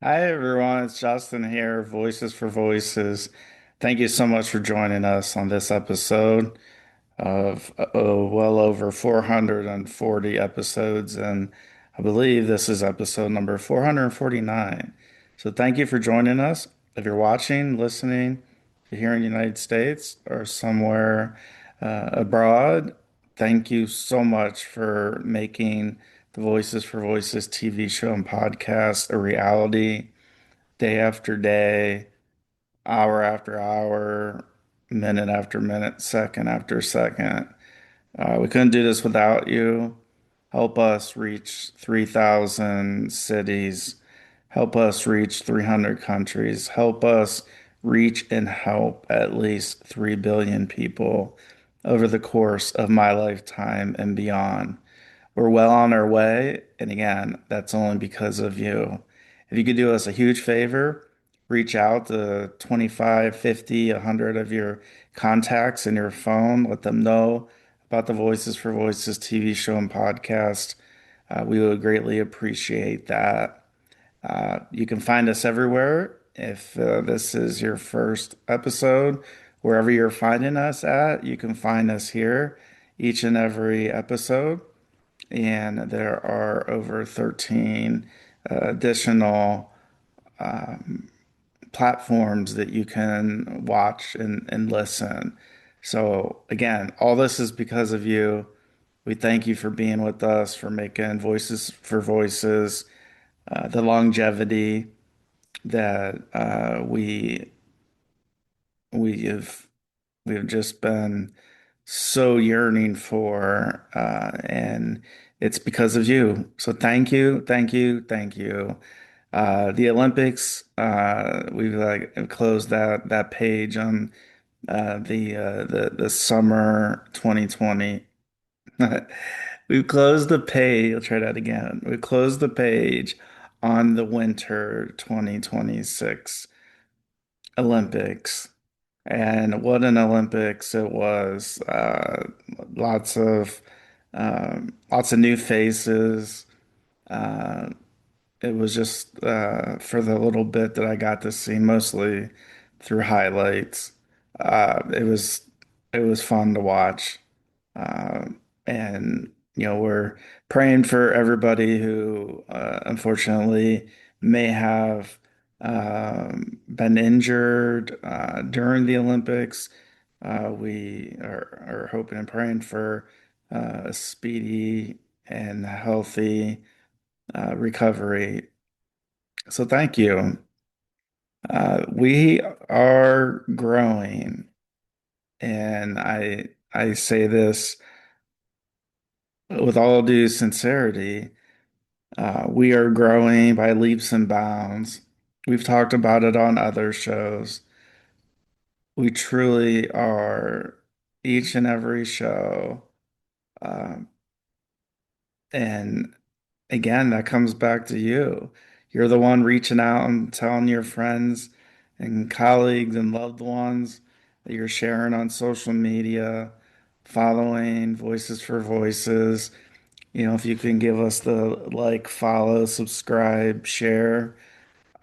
Hi everyone, it's Justin here, Voices for Voices. Thank you so much for joining us on this episode of well over 440 episodes, and I believe this is episode number 449. So thank you for joining us. If you're watching, listening, if you're here in the United States or somewhere abroad, thank you so much for making the Voices for Voices TV show and podcast a reality day after day, hour after hour, minute after minute, second after second. We couldn't do this without you. Help us reach 3,000 cities. Help us reach 300 countries. Help us reach and help at least 3 billion people over the course of my lifetime and beyond. We're well on our way. And again, that's only because of you. If you could do us a huge favor, reach out to 25, 50, 100 of your contacts in your phone. Let them know about the Voices for Voices TV show and podcast. We would greatly appreciate that. You can find us everywhere. If this is your first episode, wherever you're finding us at, you can find us here each and every episode. And there are over 13 additional platforms that you can watch and listen. So, again, all this is because of you. We thank you for being with us, for making Voices for Voices, the longevity that we have we've just been so yearning for, and it's because of you. So thank you, thank you, thank you. The Olympics, we've like closed that page on the summer 2020. We've closed the page. I'll try that again. We closed the page on the winter 2026 Olympics. And what an Olympics it was. Lots of lots of new faces. Uh, it was just for the little bit that I got to see, mostly through highlights. It was it was fun to watch. Uh, and we're praying for everybody who unfortunately may have been injured during the Olympics. We are hoping and praying for a speedy and healthy recovery. So thank you. We are growing, and I say this with all due sincerity. We are growing by leaps and bounds. We've talked about it on other shows. We truly are each and every show. Um, and again, that comes back to you. You're the one reaching out and telling your friends and colleagues and loved ones that you're sharing on social media, following Voices for Voices. If you can give us the like, follow, subscribe, share,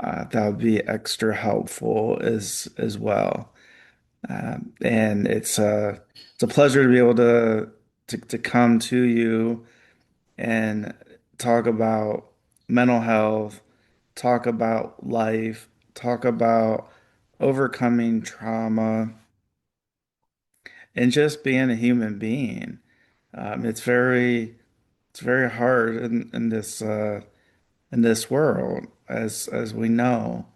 that would be extra helpful as well. And it's a pleasure to be able to come to you and talk about mental health, talk about life, talk about overcoming trauma, and just being a human being. It's very hard in this world, as we know,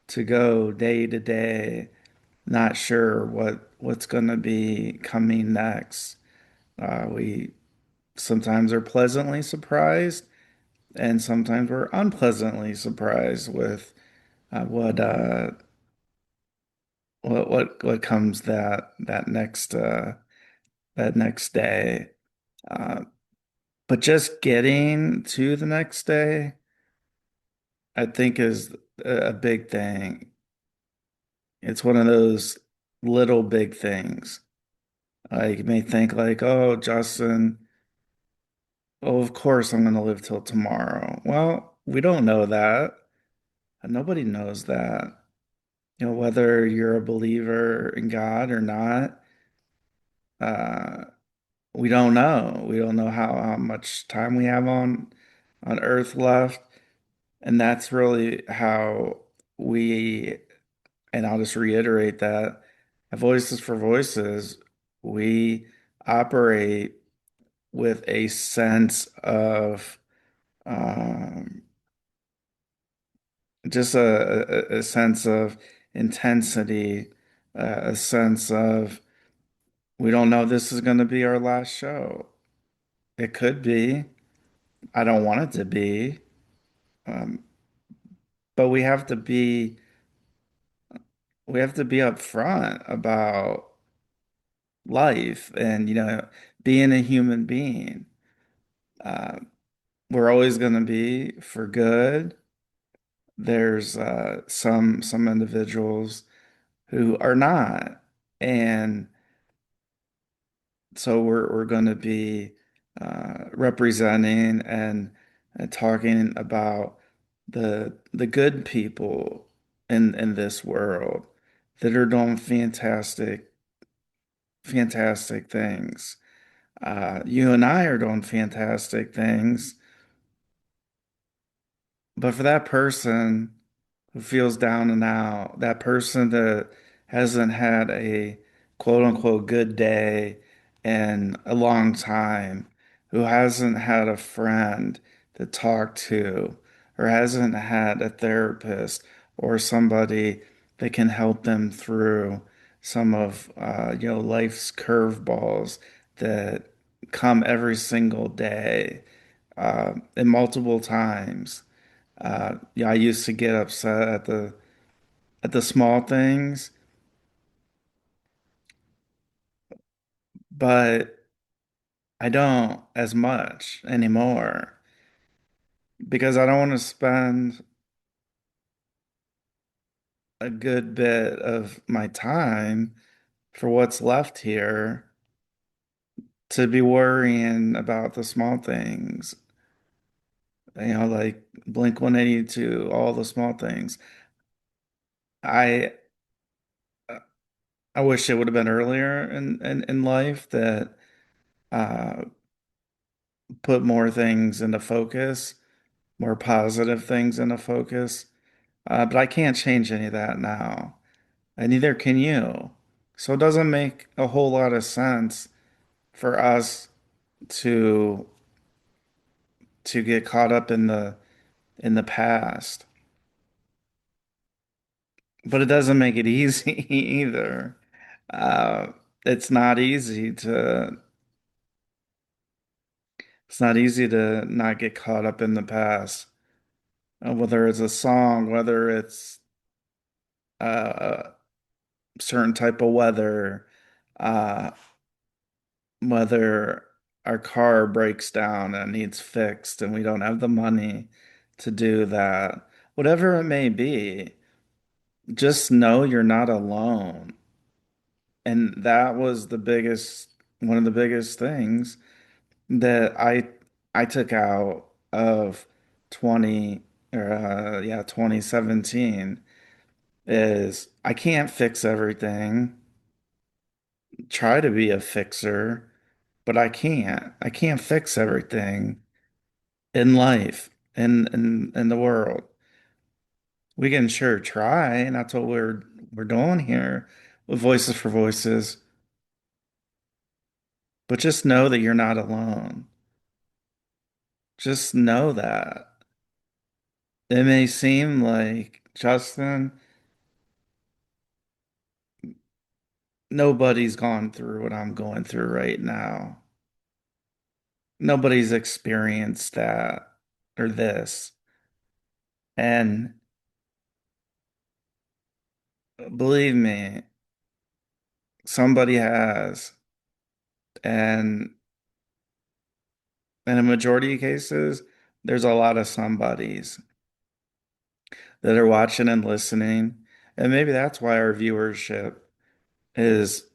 to go day to day, not sure what's going to be coming next. We sometimes are pleasantly surprised, and sometimes we're unpleasantly surprised with uh, what uh, what comes that next day. Uh, but just getting to the next day, I think, is a big thing. It's one of those little big things. You may think like, oh, Justin, oh, of course I'm going to live till tomorrow. Well, we don't know that. Nobody knows that. Whether you're a believer in God or not, uh, we don't know. We don't know how much time we have on Earth left. And that's really how we, and I'll just reiterate that at Voices for Voices, we operate with a sense of um, just a sense of intensity, a sense of we don't know this is going to be our last show. It could be. I don't want it to be. Um, but we have to be upfront about life and being a human being. Uh, we're always going to be for good. There's some individuals who are not, and so we're going to be representing and talking about the good people in this world that are doing fantastic things. You and I are doing fantastic things, but for that person who feels down and out, that person that hasn't had a quote unquote good day in a long time, who hasn't had a friend to talk to, or hasn't had a therapist or somebody that can help them through some of life's curveballs that come every single day and multiple times. Yeah, I used to get upset at the small things, but I don't as much anymore because I don't want to spend a good bit of my time for what's left here to be worrying about the small things, like Blink 182, all the small things. I I wish it would have been earlier in life that uh put more things into focus, more positive things into focus. But I can't change any of that now, and neither can you. So it doesn't make a whole lot of sense for us to get caught up in the past. But it doesn't make it easy either. Uh, it's not easy to it's not easy to not get caught up in the past. Whether it's a song, whether it's a certain type of weather, uh, whether our car breaks down and needs fixed and we don't have the money to do that, whatever it may be, just know you're not alone. And that was one of the biggest things that I took out of 20 or yeah, 2017 is I can't fix everything. Try to be a fixer, but I can't. I can't fix everything in life, in the world. We can sure try, and that's what we're doing here with Voices for Voices. But just know that you're not alone. Just know that. It may seem like, Justin, nobody's gone through what I'm going through right now. Nobody's experienced that or this. And believe me, somebody has. And in a majority of cases, there's a lot of somebodies that are watching and listening. And maybe that's why our viewership has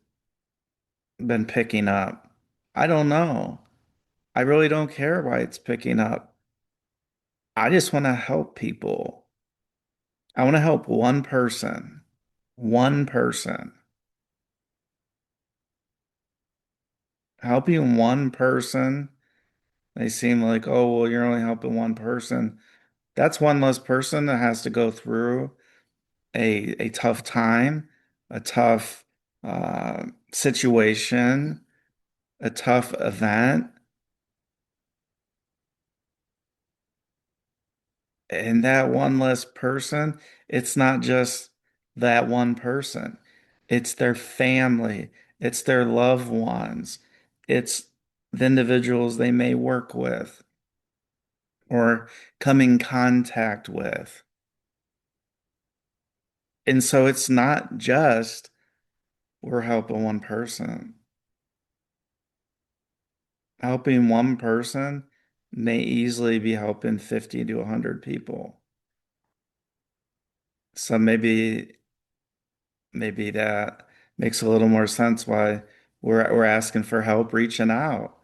been picking up. I don't know. I really don't care why it's picking up. I just want to help people. I want to help one person. One person. Helping one person. They seem like, oh, well, you're only helping one person. That's one less person that has to go through a tough time, a tough situation, a tough event. And that one less person, it's not just that one person, it's their family, it's their loved ones, it's the individuals they may work with or come in contact with. And so it's not just we're helping one person. Helping one person may easily be helping 50 to 100 people. So maybe that makes a little more sense why we're asking for help reaching out.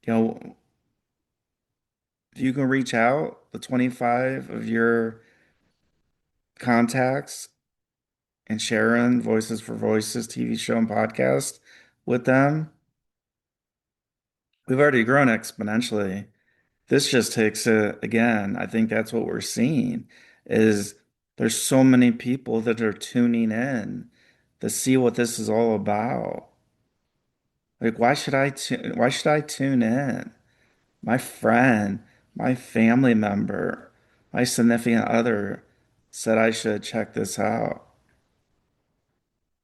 You know, if you can reach out the 25 of your contacts and sharing Voices for Voices TV show and podcast with them, we've already grown exponentially. This just takes it again. I think that's what we're seeing is there's so many people that are tuning in to see what this is all about. Like, why should I tune in? My friend, my family member, my significant other said I should check this out.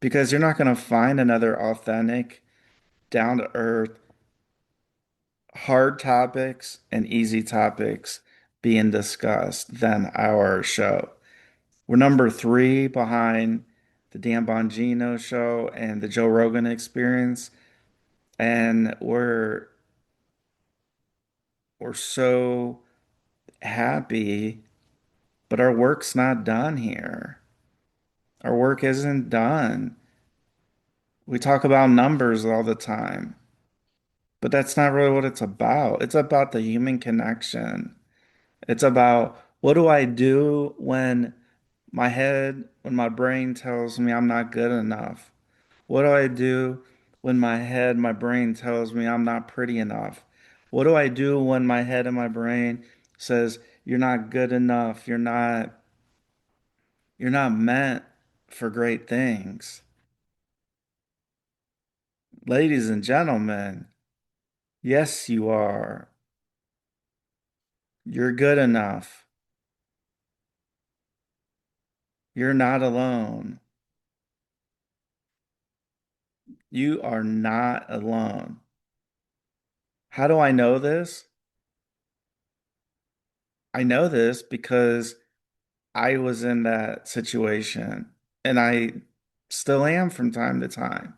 Because you're not going to find another authentic, down to earth, hard topics and easy topics being discussed than our show. We're number three behind the Dan Bongino show and the Joe Rogan Experience. And we're so happy, but our work's not done here. Our work isn't done. We talk about numbers all the time, but that's not really what it's about. It's about the human connection. It's about what do I do when my brain tells me I'm not good enough? What do I do when my brain tells me I'm not pretty enough? What do I do when my head and my brain says you're not good enough, you're not meant for great things? Ladies and gentlemen, yes, you are. You're good enough. You're not alone. You are not alone. How do I know this? I know this because I was in that situation and I still am from time to time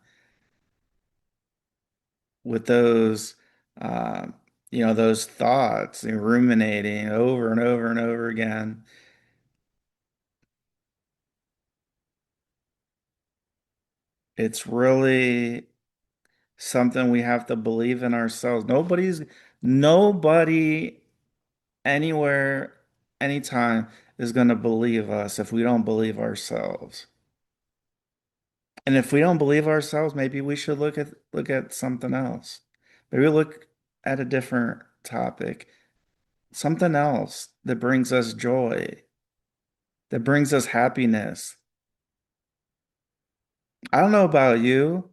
with those, uh, those thoughts and ruminating over and over and over again. It's really something we have to believe in ourselves. Nobody anywhere, anytime is going to believe us if we don't believe ourselves. And if we don't believe ourselves, maybe we should look at something else. Maybe look at a different topic, something else that brings us joy, that brings us happiness. I don't know about you,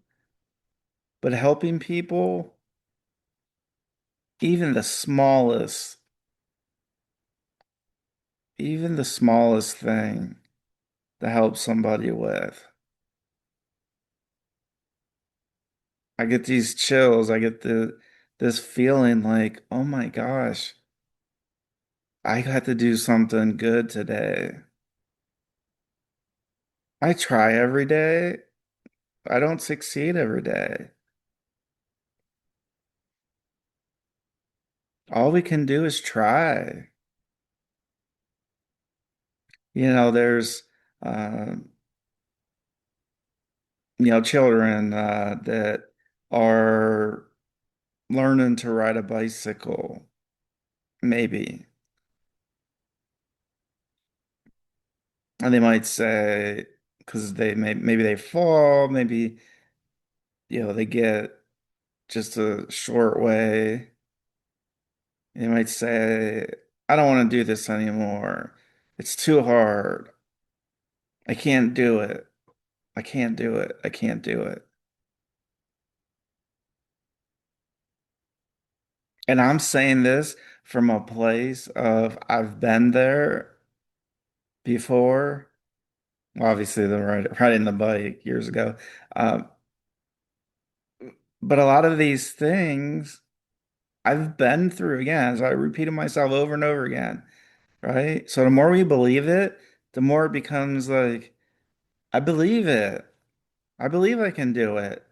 but helping people, even the smallest, even the smallest thing to help somebody with. I get these chills. I get this feeling like, oh my gosh, I got to do something good today. I try every day. I don't succeed every day. All we can do is try. There's uh, children that are learning to ride a bicycle, maybe. And they might say, because maybe they fall, maybe, they get just a short way. They might say, I don't want to do this anymore. It's too hard. I can't do it. I can't do it. I can't do it. And I'm saying this from a place of I've been there before. Well, obviously, riding the bike years ago. Um, but a lot of these things I've been through again. So I repeated myself over and over again, right? So the more we believe it, the more it becomes like, I believe it. I believe I can do it.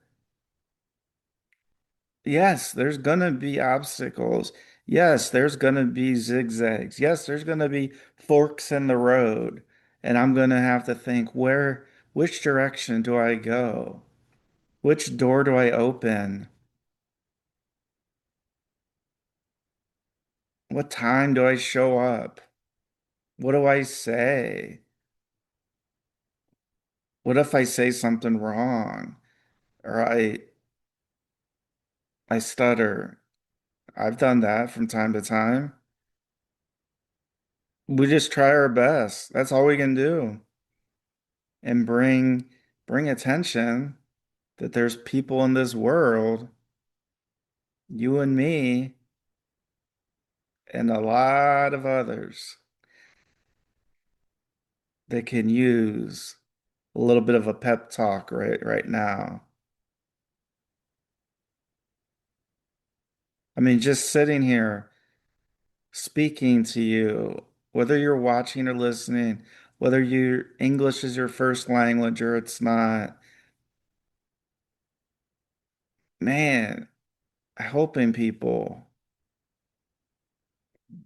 Yes, there's gonna be obstacles. Yes, there's gonna be zigzags. Yes, there's gonna be forks in the road. And I'm gonna have to think, which direction do I go? Which door do I open? What time do I show up? What do I say? What if I say something wrong? Or I stutter. I've done that from time to time. We just try our best. That's all we can do. And bring attention that there's people in this world, you and me, and a lot of others that can use a little bit of a pep talk right now. I mean, just sitting here speaking to you, whether you're watching or listening, whether your English is your first language or it's not, man, helping people.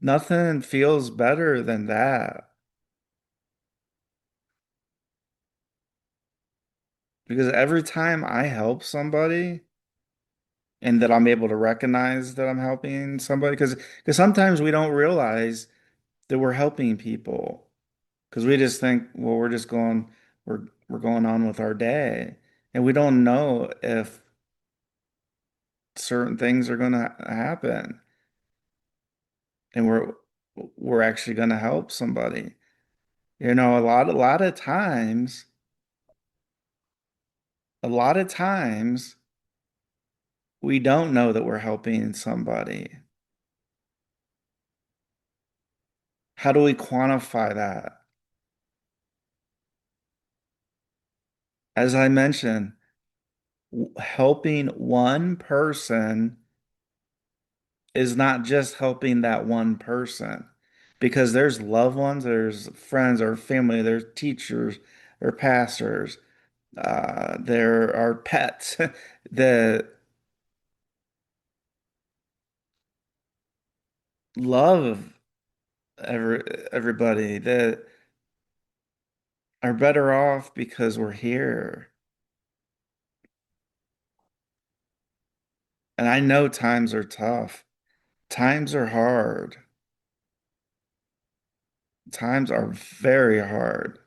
Nothing feels better than that. Because every time I help somebody and that I'm able to recognize that I'm helping somebody, because sometimes we don't realize that we're helping people because we just think, well, we're going on with our day, and we don't know if certain things are going to happen, and we're actually going to help somebody. A lot of times we don't know that we're helping somebody. How do we quantify that? As I mentioned, helping one person is not just helping that one person because there's loved ones, there's friends or family, there's teachers or pastors, there are pets that love everybody that are better off because we're here. And I know times are tough. Times are hard. Times are very hard.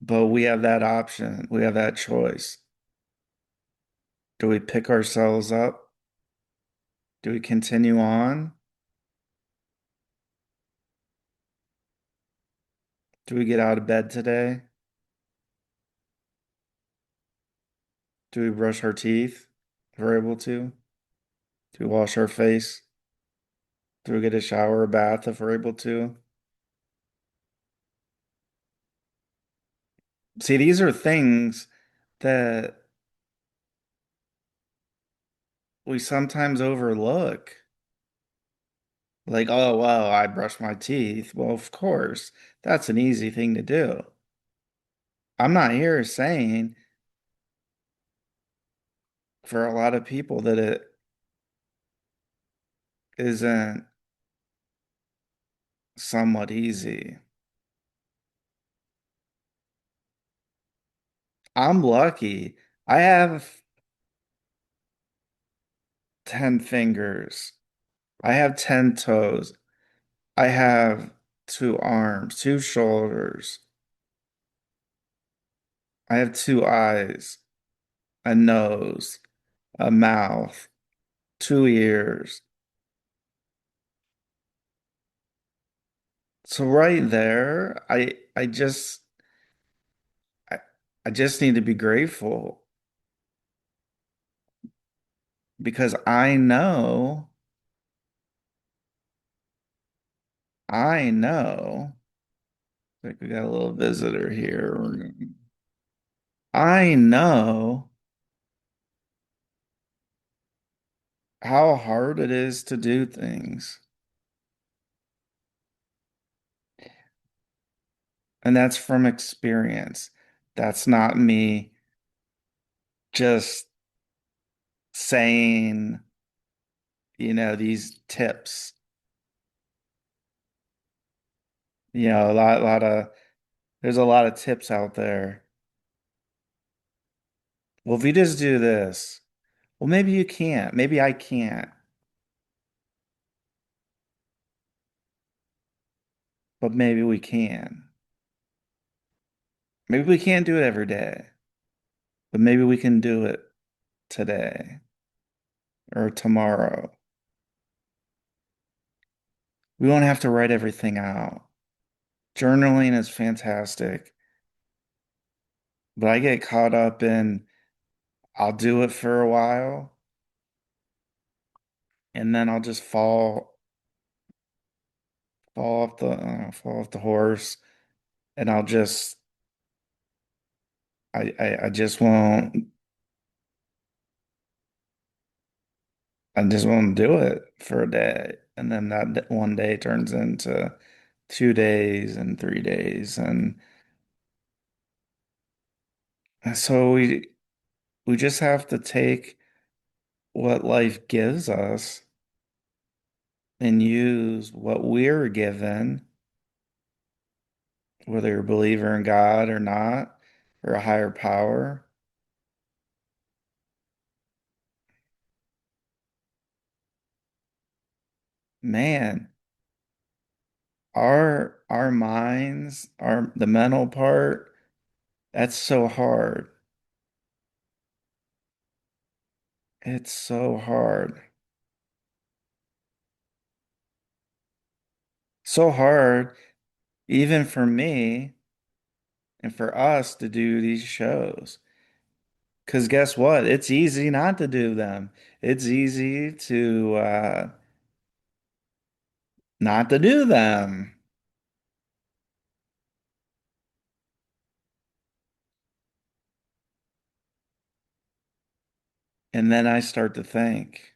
But we have that option. We have that choice. Do we pick ourselves up? Do we continue on? Do we get out of bed today? Do we brush our teeth if we're able to? Do we wash our face? Do we get a shower or bath if we're able to? See, these are things that we sometimes overlook. Like, oh, well, I brush my teeth. Well, of course, that's an easy thing to do. I'm not here saying for a lot of people that it isn't somewhat easy. I'm lucky. I have 10 fingers. I have 10 toes. I have two arms, two shoulders. I have two eyes, a nose, a mouth, two ears. So right there, I, I just need to be grateful because I know, like we got a little visitor here. I know how hard it is to do things. And that's from experience. That's not me just saying, these tips. There's a lot of tips out there. Well, if you just do this, well, maybe you can't. Maybe I can't, but maybe we can. Maybe we can't do it every day, but maybe we can do it today or tomorrow. We won't have to write everything out. Journaling is fantastic, but I get caught up in I'll do it for a while and then I'll just fall off the horse and I just won't do it for a day. And then one day turns into 2 days and 3 days. And so we just have to take what life gives us and use what we're given, whether you're a believer in God or not, or a higher power. Man, our minds, the mental part, that's so hard. It's so hard. So hard, even for me and for us to do these shows. Because guess what? It's easy not to do them. It's easy to not to do them. And then I start to think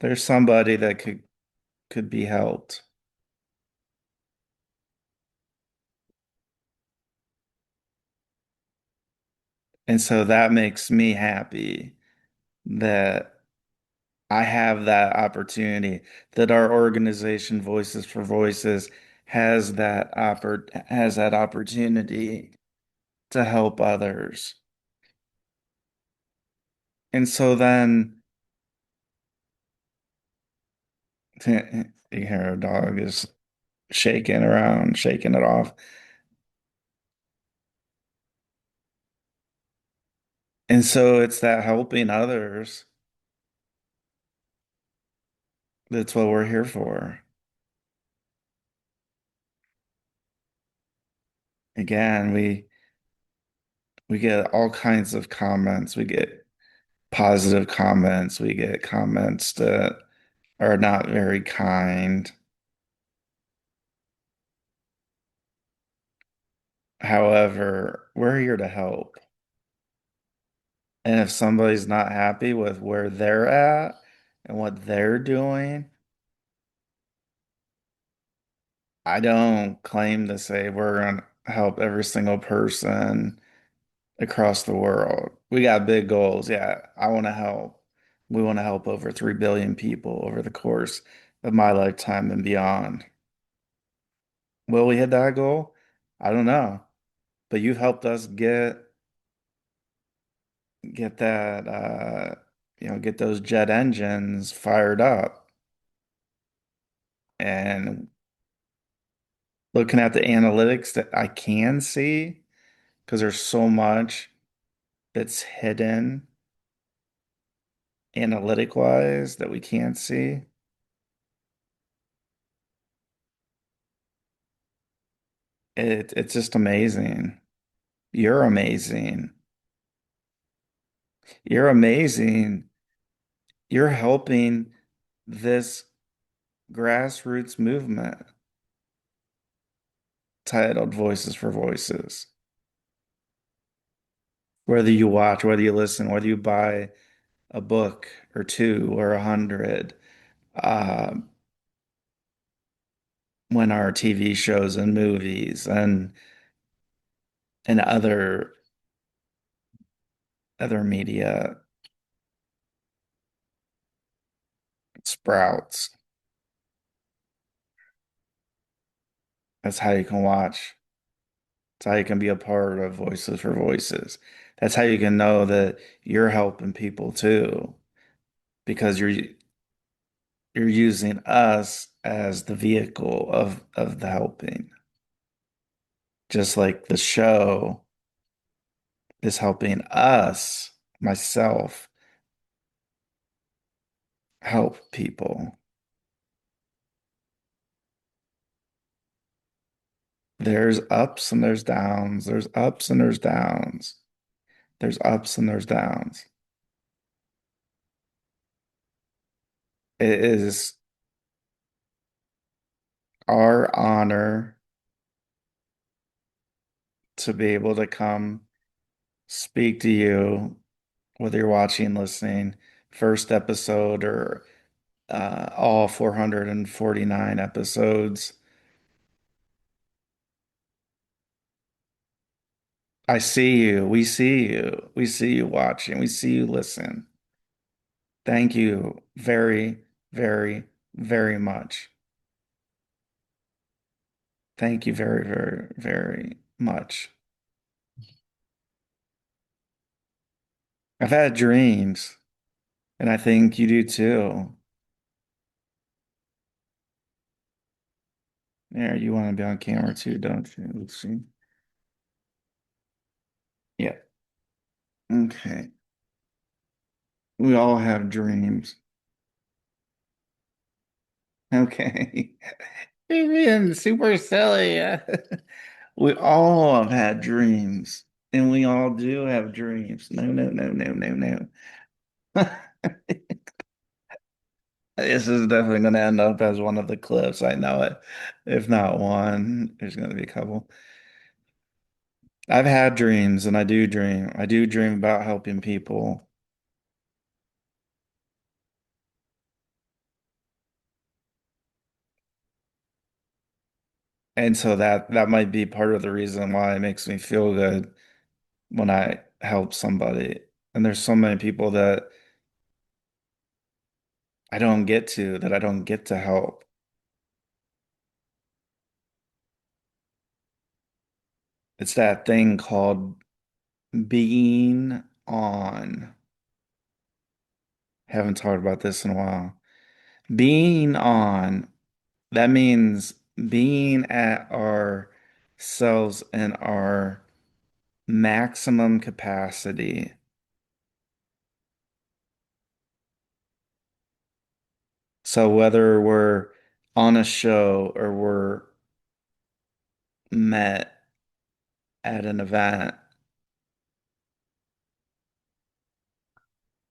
there's somebody that could be helped. And so that makes me happy that I have that opportunity, that our organization, Voices for Voices, has that opportunity to help others. And so then you hear a dog is shaking around, shaking it off. And so it's that helping others that's what we're here for. Again, we get all kinds of comments. We get positive comments. We get comments that are not very kind. However, we're here to help. And if somebody's not happy with where they're at and what they're doing, I don't claim to say we're going to help every single person across the world. We got big goals. Yeah, I want to help. We want to help over 3 billion people over the course of my lifetime and beyond. Will we hit that goal? I don't know. But you've helped us get that get those jet engines fired up. And looking at the analytics that I can see, because there's so much that's hidden analytic wise that we can't see. It's just amazing. You're amazing. You're amazing. You're helping this grassroots movement titled Voices for Voices. Whether you watch, whether you listen, whether you buy a book or two or 100, uh, when our TV shows and movies and other media sprouts. That's how you can watch. That's how you can be a part of Voices for Voices. That's how you can know that you're helping people too, because you're using us as the vehicle of the helping. Just like the show is helping us, myself, help people. There's ups and there's downs. There's ups and there's downs. There's ups and there's downs. It is our honor to be able to come speak to you, whether you're watching, listening, first episode or all 449 episodes. I see you. We see you. We see you watching. We see you listen. Thank you very, very, very much. Thank you very, very, very much. I've had dreams, and I think you do too. Yeah, you want to be on camera too, don't you? Let's see. Yeah. Okay. We all have dreams. Okay. You're being super silly. We all have had dreams, and we all do have dreams. No, no, no, no, no, no. This is definitely going to end up as one of the clips. I know it. If not one, there's going to be a couple. I've had dreams, and I do dream. I do dream about helping people. And so that might be part of the reason why it makes me feel good when I help somebody. And there's so many people that I don't get to help. It's that thing called being on. Haven't talked about this in a while. Being on, that means being at ourselves and our maximum capacity. So whether we're on a show or we're met at an event,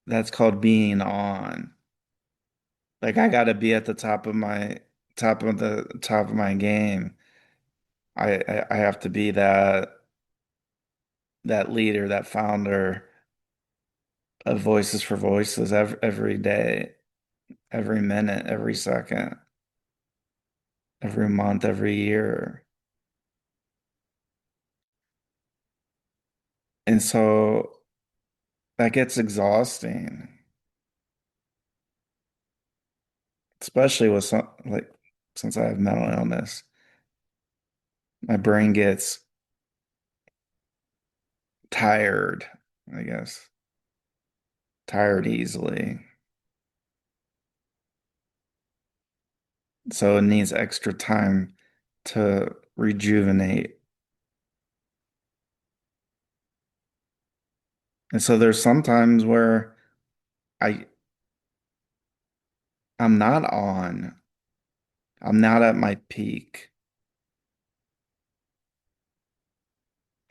that's called being on. Like I gotta be at the top of my game. I have to be that leader, that founder of Voices for Voices every day, every minute, every second, every month, every year. And so that gets exhausting, especially with some like since I have mental illness, my brain gets tired, I guess. tired easily. So it needs extra time to rejuvenate. And so there's sometimes where I I'm not on. I'm not at my peak.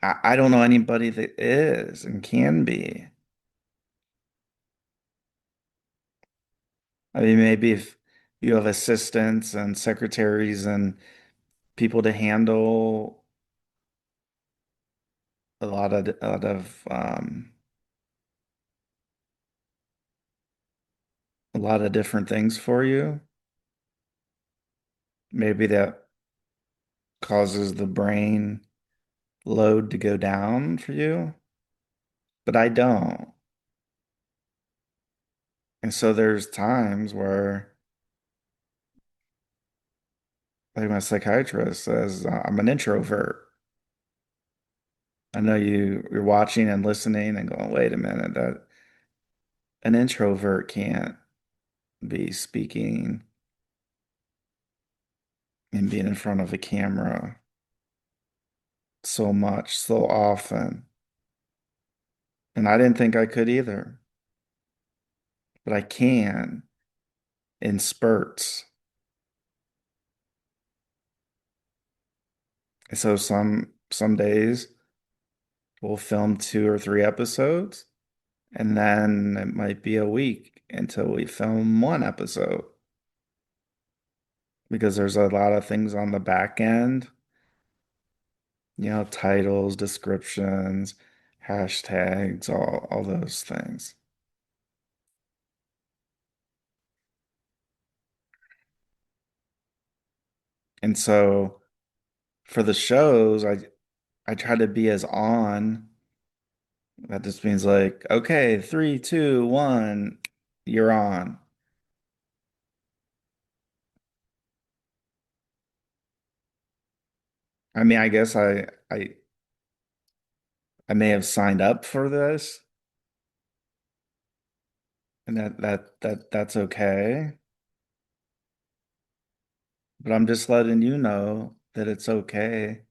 I don't know anybody that is and can be. I mean, maybe if you have assistants and secretaries and people to handle a lot of different things for you, maybe that causes the brain load to go down for you, but I don't. And so there's times where, like my psychiatrist says, I'm an introvert. I know you're watching and listening and going, wait a minute, that an introvert can't be speaking and being in front of a camera so much, so often. And I didn't think I could either, but I can in spurts. And so some days we'll film 2 or 3 episodes, and then it might be a week until we film one episode because there's a lot of things on the back end, titles, descriptions, hashtags, all those things. And so for the shows, I try to be as on. That just means like, okay, 3, 2, 1, you're on. I mean, I guess I may have signed up for this, and that's okay. But I'm just letting you know that it's okay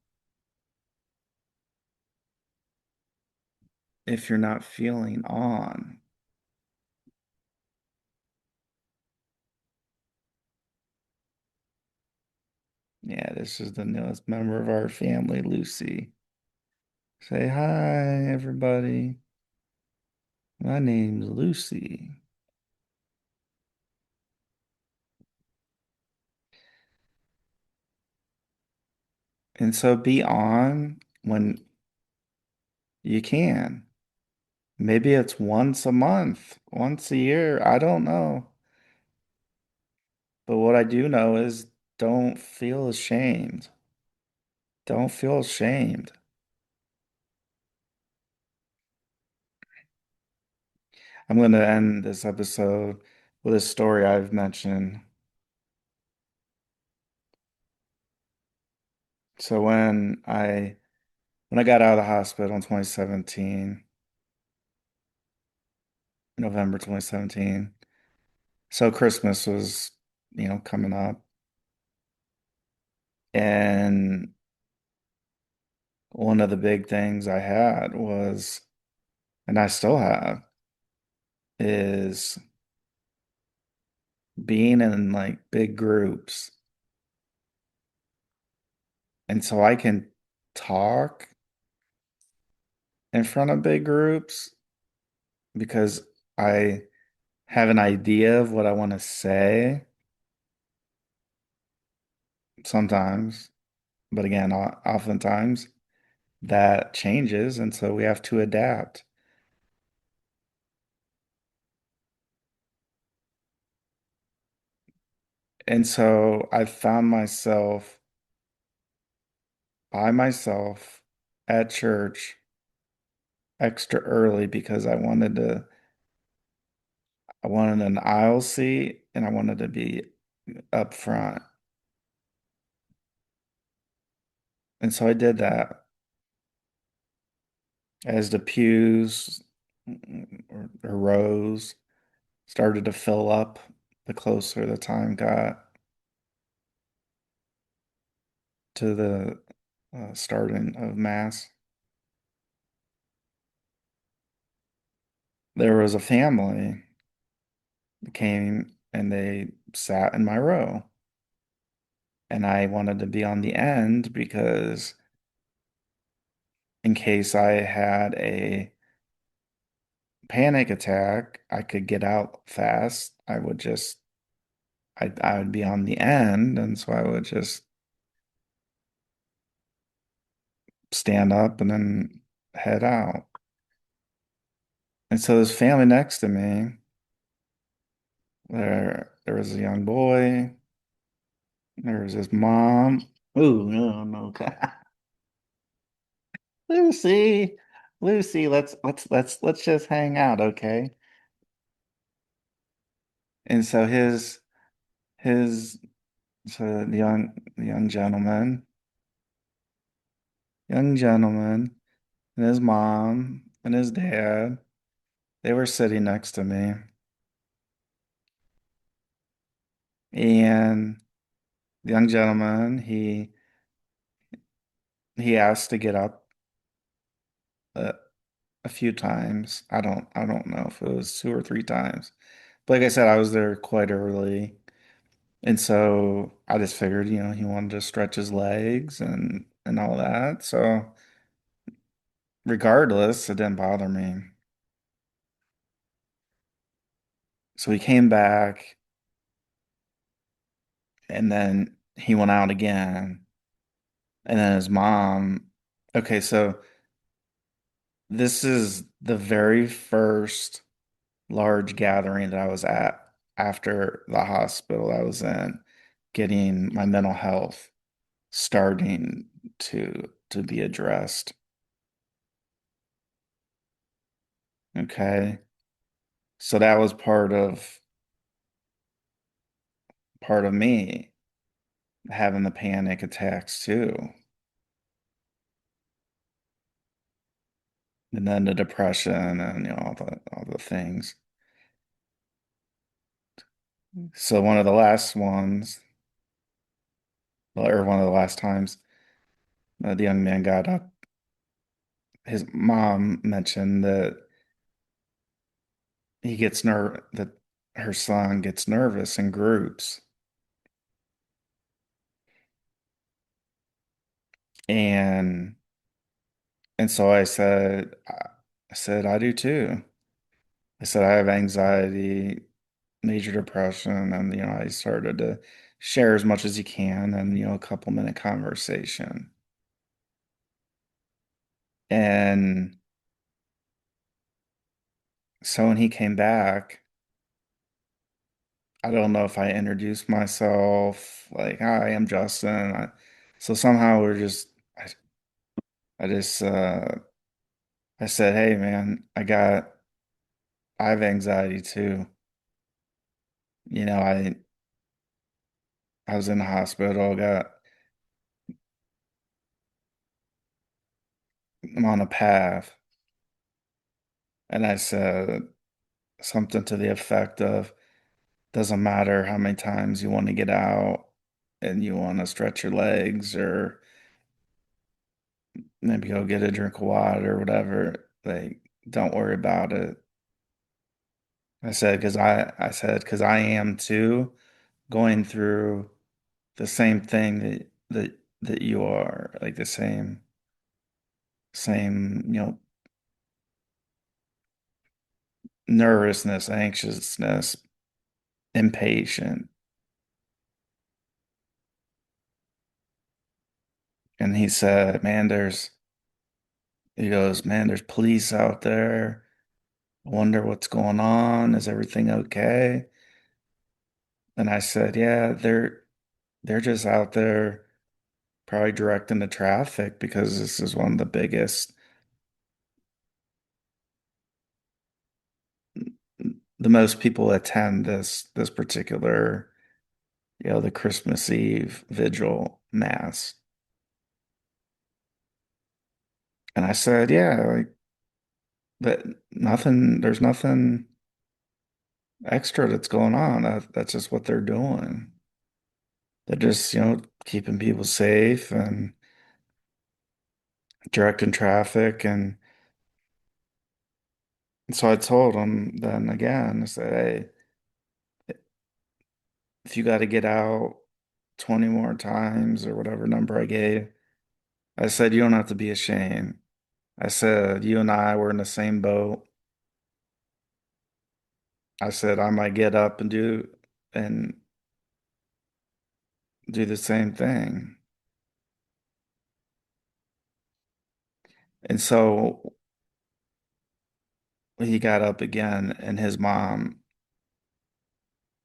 if you're not feeling on. Yeah, this is the newest member of our family, Lucy. Say hi, everybody. My name's Lucy. And so be on when you can. Maybe it's once a month, once a year. I don't know. But what I do know is don't feel ashamed. Don't feel ashamed. I'm going to end this episode with a story I've mentioned. So when I got out of the hospital in 2017, November 2017, so Christmas was, coming up. And one of the big things I had was, and I still have, is being in like big groups. And so I can talk in front of big groups because I have an idea of what I want to say sometimes, but again, oftentimes that changes, and so we have to adapt. And so I found myself by myself at church extra early because I wanted an aisle seat and I wanted to be up front. And so I did that as the pews. or rows started to fill up the closer the time got to the starting of Mass. There was a family that came and they sat in my row, and I wanted to be on the end because in case I had a panic attack, I could get out fast. I would be on the end, and so I would just stand up and then head out. And so this family next to me, there was a young boy, there was his mom. Ooh, no, no. Lucy, Lucy, let's just hang out, okay? And so his so the young gentleman and his mom and his dad, they were sitting next to me. And the young gentleman, he asked to get up a, a few times. I don't know if it was two or three times. But like I said, I was there quite early. And so I just figured, he wanted to stretch his legs and all that. So regardless, it didn't bother me. So he came back and then he went out again. And then his mom, okay, so this is the very first large gathering that I was at after the hospital I was in, getting my mental health starting to be addressed. Okay. So that was part of me having the panic attacks too. And then the depression and all the things. So one of the last ones, or one of the last times, the young man got up. His mom mentioned that that her son gets nervous in groups. And so I said, I do too. I said, I have anxiety, major depression, and I started to share as much as you can and a couple-minute conversation. And so when he came back, I don't know if I introduced myself, like, hi, I'm Justin. So somehow I just, I said, hey, man, I have anxiety too. You know, I was in the hospital, I'm on a path. And I said something to the effect of, doesn't matter how many times you want to get out and you want to stretch your legs or maybe go get a drink of water or whatever. Like, don't worry about it. I said, because I am too going through the same thing that you are, like the same, nervousness, anxiousness, impatient. And he goes, man, there's police out there. I wonder what's going on. Is everything okay? And I said, yeah, they're just out there probably directing the traffic because this is one of the biggest, the most people attend this particular, the Christmas Eve vigil mass. And I said, yeah, like But nothing, there's nothing extra that's going on. That's just what they're doing. They're just, keeping people safe and directing traffic. And so I told them then again, I said, hey, if you got to get out 20 more times or whatever number I gave, I said, you don't have to be ashamed. I said, you and I were in the same boat. I said, I might get up and do the same thing. And so he got up again and his mom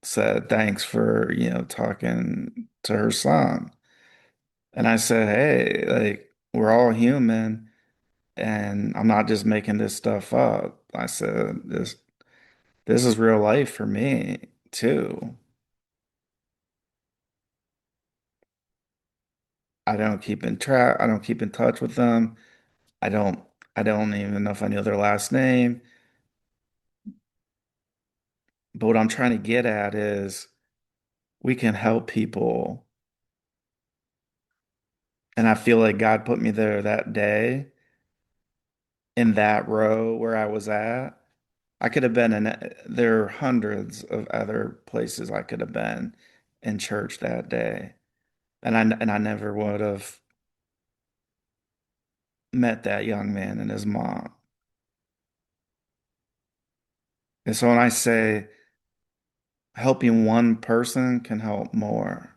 said, thanks for, talking to her son. And I said, hey, like, we're all human and I'm not just making this stuff up. I said, this is real life for me too. I don't keep in touch with them. I don't I don't even know if I know their last name. But what I'm trying to get at is we can help people. And I feel like God put me there that day in that row where I was at. I could have been there are hundreds of other places I could have been in church that day. And I never would have met that young man and his mom. And so when I say helping one person can help more,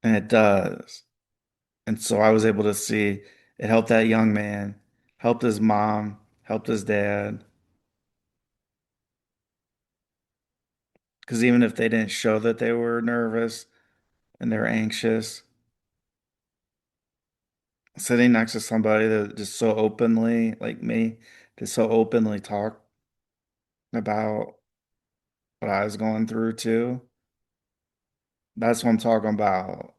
and it does. And so I was able to see it helped that young man, helped his mom, helped his dad. Because even if they didn't show that they were nervous and they're anxious, sitting next to somebody that just so openly, like me, to so openly talk about what I was going through too, that's what I'm talking about.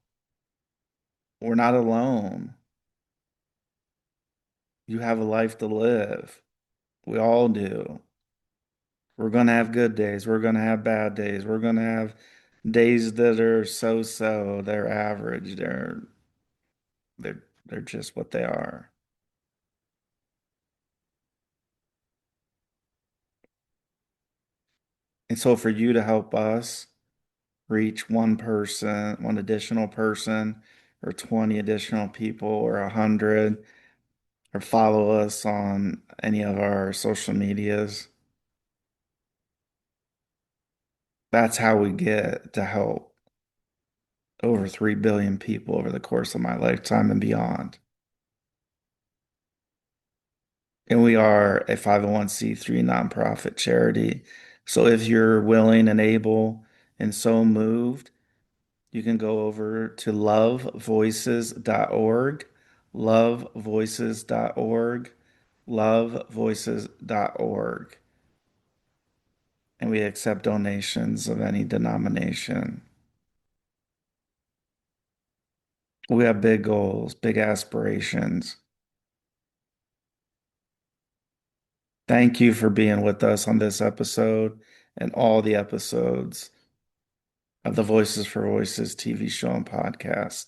We're not alone. You have a life to live. We all do. We're going to have good days. We're going to have bad days. We're going to have days that are so-so. They're average. They're just what they are. And so for you to help us reach one person, one additional person, or 20 additional people, or 100, or follow us on any of our social medias, that's how we get to help over 3 billion people over the course of my lifetime and beyond. And we are a 501(c)(3) nonprofit charity. So if you're willing and able and so moved, you can go over to lovevoices.org, lovevoices.org, lovevoices.org. And we accept donations of any denomination. We have big goals, big aspirations. Thank you for being with us on this episode and all the episodes of the Voices for Voices TV show and podcast.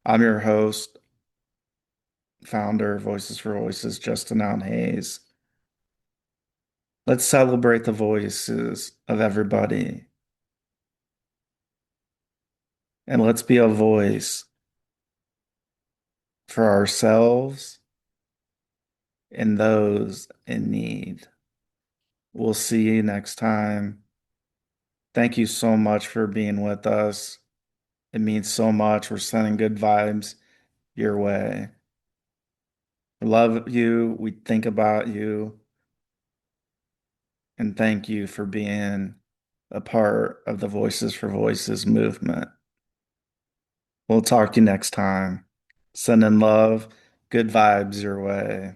I'm your host, founder of Voices for Voices, Justin Allen Hayes. Let's celebrate the voices of everybody and let's be a voice for ourselves and those in need. We'll see you next time. Thank you so much for being with us. It means so much. We're sending good vibes your way. We love you. We think about you. And thank you for being a part of the Voices for Voices movement. We'll talk to you next time. Sending love, good vibes your way.